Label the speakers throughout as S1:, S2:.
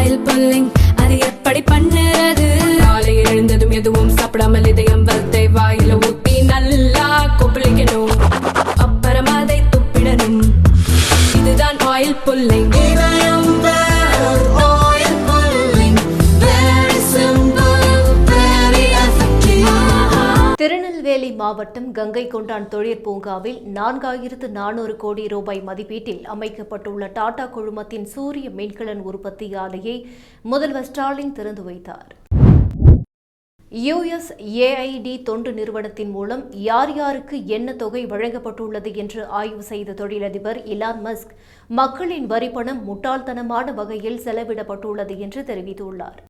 S1: Oil pulling அது எப்படி பண்ணுறது? காலையில் எழுந்ததும் எதுவும் சாப்பிடாமல் இதயம் வளர்த்தை வாயில ஊத்தி நல்லா கொப்பளிக்கணும், அப்புறம் அதை துப்பிடணும். இதுதான் ஆயில் புல்லிங்.
S2: திருநெல்வேலி மாவட்டம் கங்கை கொண்டான் தொழிற்பூங்காவில் 4400 கோடி ரூபாய் மதிப்பீட்டில் அமைக்கப்பட்டுள்ள டாடா குழுமத்தின் சூரிய மின்கலன் உற்பத்தி ஆலையை முதல்வர் ஸ்டாலின் திறந்து வைத்தார். USAID தொண்டு நிறுவனத்தின் மூலம் யார் யாருக்கு என்ன தொகை வழங்கப்பட்டுள்ளது என்று ஆய்வு செய்த தொழிலதிபர் இலான் மஸ்க், மக்களின் வரிப்பணம் முட்டாள்தனமான வகையில் செலவிடப்பட்டுள்ளது என்று தெரிவித்துள்ளார்.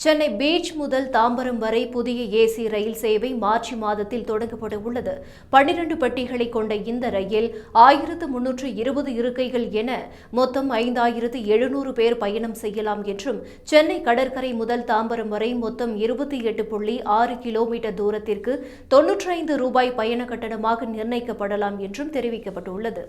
S2: சென்னை பீச் முதல் தாம்பரம் வரை புதிய ஏசி ரயில் சேவை மார்ச் மாதத்தில் தொடங்கப்பட உள்ளது. 12 பெட்டிகளை கொண்ட இந்த ரயில் 1320 இருக்கைகள் என மொத்தம் 5700 பேர் பயணம் செய்யலாம் என்றும், சென்னை கடற்கரை முதல் தாம்பரம் வரை மொத்தம் 28.6 கிலோமீட்டர் தூரத்திற்கு 95 ரூபாய் பயண கட்டணமாக நிர்ணயிக்கப்படலாம் என்றும் தெரிவிக்கப்பட்டுள்ளது.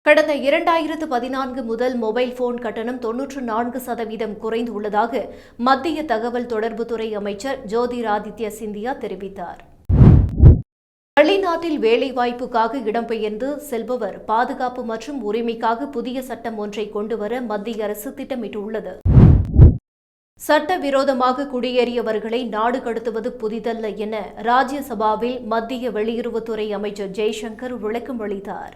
S2: கடந்த 2014 முதல் மொபைல் போன் கட்டணம் 94% குறைந்துள்ளதாக மத்திய தகவல் தொடர்புத்துறை அமைச்சர் ஜோதிராதித்ய சிந்தியா தெரிவித்தார். வெளிநாட்டில் வேலைவாய்ப்புக்காக இடம்பெயர்ந்து செல்பவர் பாதுகாப்பு மற்றும் உரிமைக்காக புதிய சட்டம் ஒன்றை கொண்டுவர மத்திய அரசு திட்டமிட்டுள்ளது. சட்டவிரோதமாக குடியேறியவர்களை நாடு கடத்துவது புதிதல்ல என ராஜ்யசபாவில் மத்திய வெளியுறவுத்துறை அமைச்சர் ஜெய்சங்கர் விளக்கம் அளித்தார்.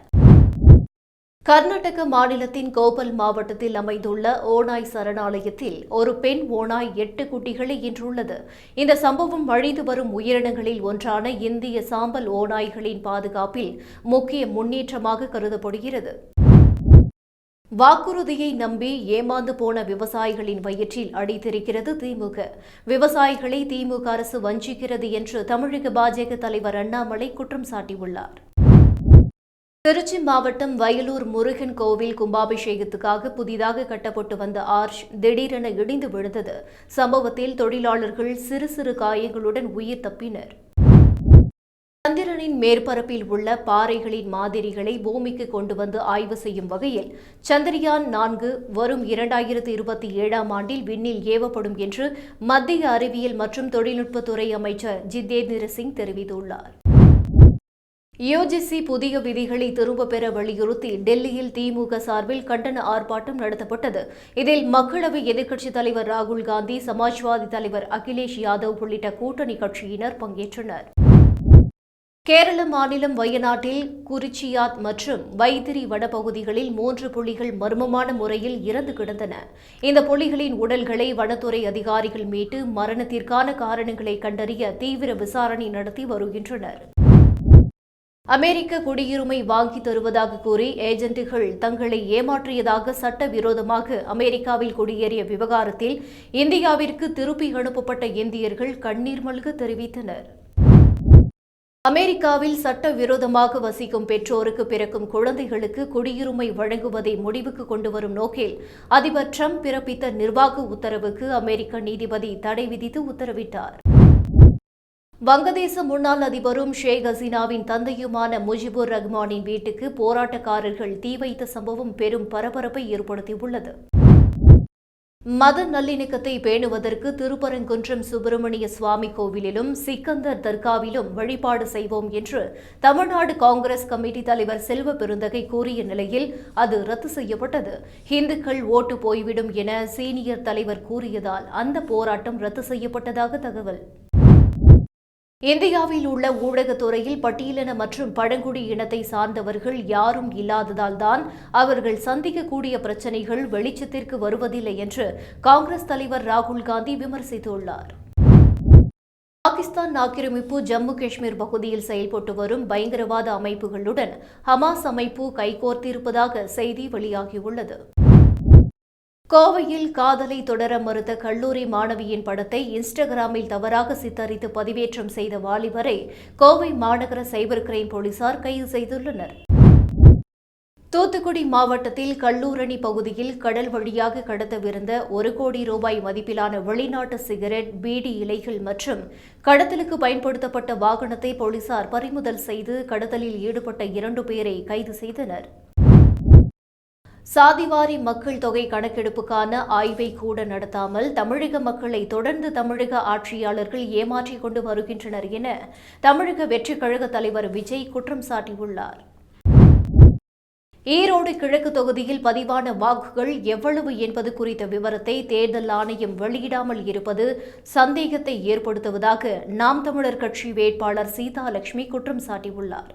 S2: கர்நாடக மாநிலத்தின் கோபல் மாவட்டத்தில் அமைந்துள்ள ஓநாய் சரணாலயத்தில் ஒரு பெண் ஓநாய் 8 குட்டிகளை ஈன்றுள்ளது. இந்த சம்பவம் அழிந்து வரும் உயிரினங்களில் ஒன்றான இந்திய சாம்பல் ஓநாய்களின் பாதுகாப்பில் முக்கிய முன்னேற்றமாக கருதப்படுகிறது. வாக்குறுதியை நம்பி ஏமாந்து போன விவசாயிகளின் வயிற்றில் அடித்திருக்கிறது திமுக. விவசாயிகளை திமுக அரசு வஞ்சிக்கிறது என்று தமிழக பாஜக தலைவர் அண்ணாமலை குற்றம் சாட்டியுள்ளார். திருச்சி மாவட்டம் வயலூர் முருகன் கோவில் கும்பாபிஷேகத்துக்காக புதிதாக கட்டப்பட்டு வந்த ஆர்ச் திடீரென இடிந்து விழுந்தது. சம்பவத்தில் தொழிலாளர்கள் சிறு சிறு காயங்களுடன் உயிர் தப்பினர். சந்திரனின் மேற்பரப்பில் உள்ள பாறைகளின் மாதிரிகளை பூமிக்கு கொண்டு வந்து ஆய்வு செய்யும் வகையில் சந்திரயான் 4 வரும் 2027ஆம் ஆண்டில் விண்ணில் ஏவப்படும் என்று மத்திய அறிவியல் மற்றும் தொழில்நுட்பத்துறை அமைச்சர் ஜிதேந்திர சிங் தெரிவித்துள்ளார். UGC புதிய விதிகளை திரும்பப் பெற வலியுறுத்தி டெல்லியில் திமுக சார்பில் கண்டன ஆர்ப்பாட்டம் நடத்தப்பட்டது. இதில் மக்களவை எதிர்க்கட்சித் தலைவர் ராகுல் காந்தி, சமாஜ்வாதி தலைவர் அகிலேஷ் யாதவ் உள்ளிட்ட கூட்டணி கட்சியினர் பங்கேற்றனர். கேரள மாநிலம் வயநாட்டில் குறிச்சியாத் மற்றும் வைத்திரி வனப்பகுதிகளில் 3 புலிகள் மர்மமான முறையில் இறந்து கிடந்தன. இந்த புலிகளின் உடல்களை வனத்துறை அதிகாரிகள் மீட்டு மரணத்திற்கான காரணங்களை கண்டறிய தீவிர விசாரணை நடத்தி வருகின்றனர். அமெரிக்க குடியுரிமை வாங்கி தருவதாக கூறி ஏஜென்ட்டுகள் தங்களை ஏமாற்றியதாக சட்டவிரோதமாக அமெரிக்காவில் குடியேறிய விவகாரத்தில் இந்தியாவிற்கு திருப்பி அனுப்பப்பட்ட இந்தியர்கள் கண்ணீர் மல்க தெரிவித்தனர். அமெரிக்காவில் சட்டவிரோதமாக வசிக்கும் பெற்றோருக்கு பிறக்கும் குழந்தைகளுக்கு குடியுரிமை வழங்குவதை முடிவுக்கு கொண்டுவரும் நோக்கில் அதிபர் டிரம்ப் பிறப்பித்த நிர்வாக உத்தரவுக்கு அமெரிக்க நீதிபதி தடை விதித்து உத்தரவிட்டார். வங்கதேச முன்னாள் அதிபரும் ஷேக் ஹசீனாவின் தந்தையுமான முஜிபுர் ரஹ்மானின் வீட்டுக்கு போராட்டக்காரர்கள் தீ வைத்த சம்பவம் பெரும் பரபரப்பை ஏற்படுத்தியுள்ளது. மத நல்லிணக்கத்தை பேணுவதற்கு திருப்பரங்குன்றம் சுப்பிரமணிய சுவாமி கோவிலிலும் சிக்கந்தர் தர்காவிலும் வழிபாடு செய்வோம் என்று தமிழ்நாடு காங்கிரஸ் கமிட்டி தலைவர் செல்வ பெருந்தகை கூறிய நிலையில் அது ரத்து செய்யப்பட்டது. இந்துக்கள் ஓட்டு போய்விடும் என சீனியர் தலைவர் கூறியதால் அந்த போராட்டம் ரத்து செய்யப்பட்டதாக தகவல். இந்தியாவில் உள்ள ஊடகத்துறையில் பட்டியலின மற்றும் பழங்குடி இனத்தை சார்ந்தவர்கள் யாரும் இல்லாததால் தான் அவர்கள் சந்திக்கக்கூடிய பிரச்சினைகள் வெளிச்சத்திற்கு வருவதில்லை என்று காங்கிரஸ் தலைவர் ராகுல் காந்தி விமர்சித்துள்ளார். பாகிஸ்தான் ஆக்கிரமிப்பு ஜம்மு காஷ்மீர் பகுதியில் செயல்பட்டு வரும் பயங்கரவாத அமைப்புகளுடன் ஹமாஸ் அமைப்பு கைகோர்த்திருப்பதாக செய்தி வெளியாகியுள்ளது. கோவையில் காதலை தொடர மறுத்த கல்லூரி மாணவியின் படத்தை இன்ஸ்டாகிராமில் தவறாக சித்தரித்து பதிவேற்றம் செய்த வாலிபரை கோவை மாநகர சைபர் கிரைம் போலீசார் கைது செய்துள்ளனர். தூத்துக்குடி மாவட்டத்தில் கல்லூரணி பகுதியில் கடல் வழியாக கடத்தவிருந்த 1 கோடி ரூபாய் மதிப்பிலான வெளிநாட்டு சிகரெட், பீடி இலைகள் மற்றும் கடத்தலுக்கு பயன்படுத்தப்பட்ட வாகனத்தை போலீசார் பறிமுதல் செய்து கடத்தலில் ஈடுபட்ட 2 பேரை கைது செய்தனர். சாதிவாரி மக்கள் தொகை கணக்கெடுப்புக்கான ஆய்வை கூட நடத்தாமல் தமிழக மக்களை தொடர்ந்து தமிழக ஆட்சியாளர்கள் ஏமாற்றிக் கொண்டு வருகின்றனர் என தமிழக வெற்றிக் கழக தலைவர் விஜய் குற்றம் சாட்டியுள்ளார். ஈரோடு கிழக்கு தொகுதியில் பதிவான வாக்குகள் எவ்வளவு என்பது குறித்த விவரத்தை தேர்தல் ஆணையம் வெளியிடாமல் இருப்பது சந்தேகத்தை ஏற்படுத்துவதாக நாம் தமிழர் கட்சி வேட்பாளர் சீதாலட்சுமி குற்றம் சாட்டியுள்ளார்.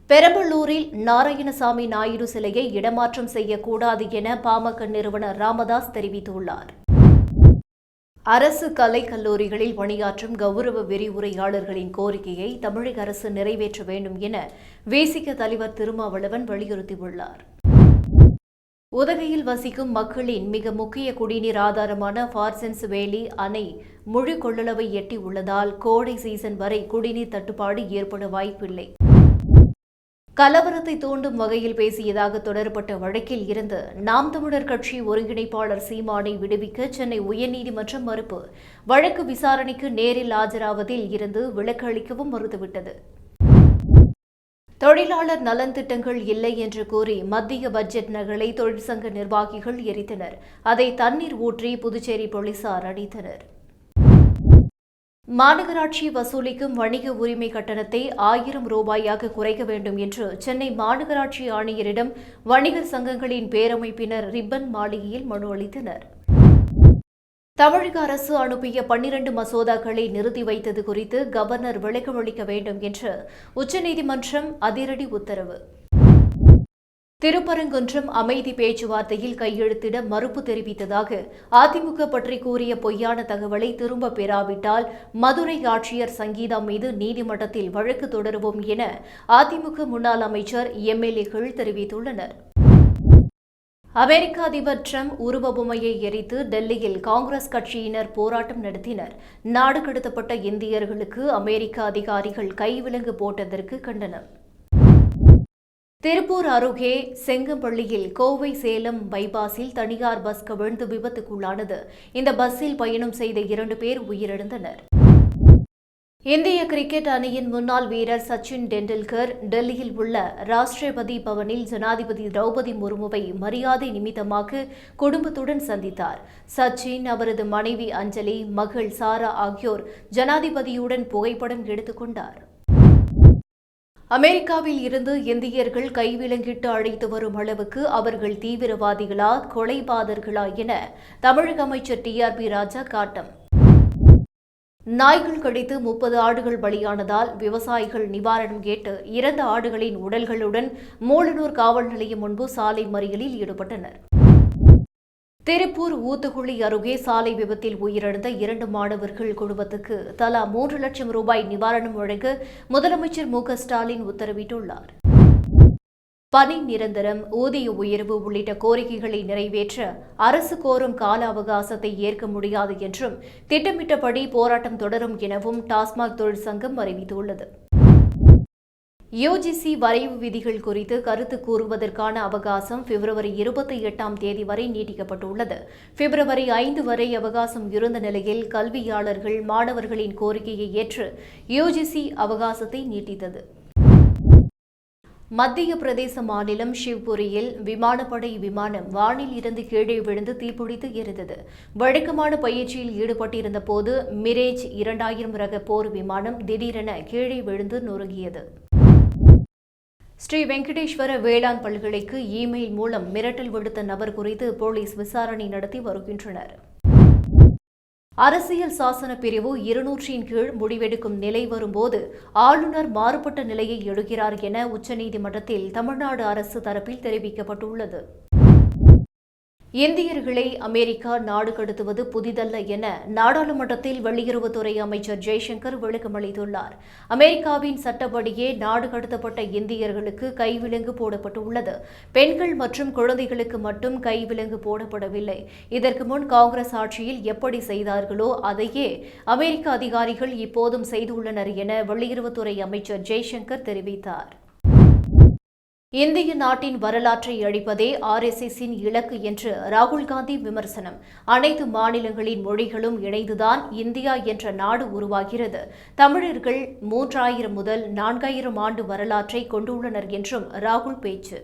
S2: பெரம்பலூரில் நாராயணசாமி நாயுடு சிலையை இடமாற்றம் செய்யக்கூடாது என பாமக நிறுவனர் ராமதாஸ் தெரிவித்துள்ளார். அரசு கலைக் கல்லூரிகளில் பணியாற்றும் கௌரவ விரிவுரையாளர்களின் கோரிக்கையை தமிழக அரசு நிறைவேற்ற வேண்டும் என விசிக தலைவர் திருமாவளவன் வலியுறுத்தியுள்ளார். உதகையில் வசிக்கும் மக்களின் மிக முக்கிய குடிநீர் ஆதாரமான பார்சன்ஸ் வேலி அணை முழு கொள்ளளவை எட்டி உள்ளதால் கோடை சீசன் வரை குடிநீர் தட்டுப்பாடு ஏற்பட வாய்ப்பில்லை. கலவரத்தை தூண்டும் வகையில் பேசியதாக தொடரப்பட்ட வழக்கில் இருந்து நாம் தமிழர் கட்சி ஒருங்கிணைப்பாளர் சீமானை விடுவிக்க சென்னை உயர்நீதிமன்றம் மறுப்பு. வழக்கு விசாரணைக்கு நேரில் ஆஜராவதில் இருந்து விலக்கு அளிக்கவும் மறுத்துவிட்டது. தொழிலாளர் நலன் திட்டங்கள் இல்லை என்று கூறி மத்திய பட்ஜெட் நகலை தொழிற்சங்க நிர்வாகிகள் எரித்தனர். அதை தண்ணீர் ஊற்றி புதுச்சேரி போலீசார் அடித்தனர். மாநகராட்சி வசூலிக்கும் வணிக உரிமை கட்டணத்தை 1000 ரூபாயாக குறைக்க வேண்டும் என்று சென்னை மாநகராட்சி ஆணையரிடம் வணிகர் சங்கங்களின் பேரமைப்பினர் ரிப்பன் மாளிகையில் மனு அளித்தனர். தமிழக அரசு அனுப்பிய 12 மசோதாக்களை நிறுத்தி வைத்தது குறித்து கவர்னர் விளக்கமளிக்க வேண்டும் என்று உச்சநீதிமன்றம் அதிரடி உத்தரவு. திருப்பரங்குன்றம் அமைதி பேச்சுவார்த்தையில் கையெழுத்திட மறுப்பு தெரிவித்ததாக அதிமுக பற்றி கூறிய பொய்யான தகவலை திரும்ப பெறாவிட்டால் மதுரை ஆட்சியர் சங்கீதா மீது நீதிமன்றத்தில் வழக்கு தொடருவோம் என அதிமுக முன்னாள் அமைச்சர் எம்எல்ஏக்கள் தெரிவித்துள்ளனர். அமெரிக்க அதிபர் டிரம்ப் உருவ பொம்மையை எரித்து டெல்லியில் காங்கிரஸ் கட்சியினர் போராட்டம் நடத்தினர். நாடு கடத்தப்பட்ட இந்தியர்களுக்கு அமெரிக்க அதிகாரிகள் கைவிலங்கு போட்டதற்கு கண்டனம். திருப்பூர் அருகே செங்கம்பள்ளியில் கோவை சேலம் பைபாஸில் தனியார் பஸ் கவிழ்ந்து விபத்துக்குள்ளானது. இந்த பஸ்ஸில் பயணம் செய்த 2 பேர் உயிரிழந்தனர். இந்திய கிரிக்கெட் அணியின் முன்னாள் வீரர் சச்சின் டெண்டுல்கர் டெல்லியில் உள்ள ராஷ்டிரபதி பவனில் ஜனாதிபதி திரௌபதி முர்முவை மரியாதை நிமித்தமாக குடும்பத்துடன் சந்தித்தார். சச்சின், அவரது மனைவி அஞ்சலி, மகள் சாரா ஆகியோர் ஜனாதிபதியுடன் புகைப்படம் எடுத்துக் கொண்டார். அமெரிக்காவில் இருந்து இந்தியர்கள் கைவிலங்கிட்டு அழைத்து வரும் அளவுக்கு அவர்கள் தீவிரவாதிகளா, கொலைபாதர்களா என தமிழக அமைச்சர் டிஆர்பி ராஜா காட்டம். நாய்கள் கடித்து 30 ஆடுகள் பலியானதால் விவசாயிகள் நிவாரணம் கேட்டு இறந்த ஆடுகளின் உடல்களுடன் மூலனூர் காவல் நிலையம் முன்பு சாலை மறியலில் ஈடுபட்டனர். திருப்பூர் ஊத்துக்குளி அருகே சாலை விபத்தில் உயிரிழந்த 2 மாணவர்கள் குடும்பத்துக்கு தலா 3 லட்சம் ரூபாய் நிவாரணம் வழங்க முதலமைச்சர் மு.க.ஸ்டாலின் உத்தரவிட்டுள்ளார். பணி நிரந்தரம், ஊதிய உயர்வு உள்ளிட்ட கோரிக்கைகளை நிறைவேற்ற அரசு கோரும் கால அவகாசத்தை ஏற்க முடியாது என்றும் திட்டமிட்டபடி போராட்டம் தொடரும் எனவும் டாஸ்மாக் தொழிற்சங்கம் அறிவித்துள்ளது. யுஜிசி வரைவு விதிகள் குறித்து கருத்து கூறுவதற்கான அவகாசம் பிப்ரவரி 28ஆம் தேதி வரை நீட்டிக்கப்பட்டுள்ளது. பிப்ரவரி 5 வரை அவகாசம் இருந்த நிலையில் கல்வியாளர்கள் மாணவர்களின் கோரிக்கையை ஏற்று யுஜிசி அவகாசத்தை நீட்டித்தது. மத்திய பிரதேச மாநிலம் ஷிவ்புரியில் விமானப்படை விமானம் வானில் இருந்து கீழே விழுந்து தீப்பிடித்து எரிந்தது. வழக்கமான பயிற்சியில் ஈடுபட்டிருந்த போது மிரேஜ் 2000 ரக போர் விமானம் திடீரென கீழே விழுந்து நொறுங்கியது. ஸ்ரீ வெங்கடேஸ்வர வேளாண் பல்கலைக்கு இமெயில் மூலம் மிரட்டல் விடுத்த நபர் குறித்து போலீஸ் விசாரணை நடத்தி வருகின்றனர். அரசியல் சாசன பிரிவு 200 கீழ் முடிவெடுக்கும் நிலை வரும்போது ஆளுநர் மாறுபட்ட நிலையை எடுக்கிறார் என உச்சநீதிமன்றத்தில் தமிழ்நாடு அரசு தரப்பில் தெரிவிக்கப்பட்டுள்ளது. இந்தியர்களை அமெரிக்கா நாடு கடத்துவது புதிதல்ல என நாடாளுமன்றத்தில் வெளியுறவுத்துறை அமைச்சர் ஜெய்சங்கர் விளக்கமளித்துள்ளார். அமெரிக்காவின் சட்டப்படியே நாடு கடத்தப்பட்ட இந்தியர்களுக்கு கைவிலங்கு போடப்பட்டுள்ளது. பெண்கள் மற்றும் குழந்தைகளுக்கு மட்டும் கைவிலங்கு போடப்படவில்லை. இதற்கு முன் காங்கிரஸ் ஆட்சியில் எப்படி செய்தார்களோ அதையே அமெரிக்க அதிகாரிகள் இப்போதும் செய்துள்ளனர் என வெளியுறவுத்துறை அமைச்சர் ஜெய்சங்கர் தெரிவித்தார். இந்திய நாட்டின் வரலாற்றை அழிப்பதே RSSஇன் இலக்கு என்று ராகுல் காந்தி விமர்சனம். அனைத்து மாநிலங்களின் மொழிகளும் இணைந்துதான் இந்தியா என்ற நாடு உருவாகிறது. தமிழர்கள் 3000 முதல் 4000 ஆண்டு வரலாற்றை கொண்டுள்ளனர் என்றும் ராகுல் பேச்சு.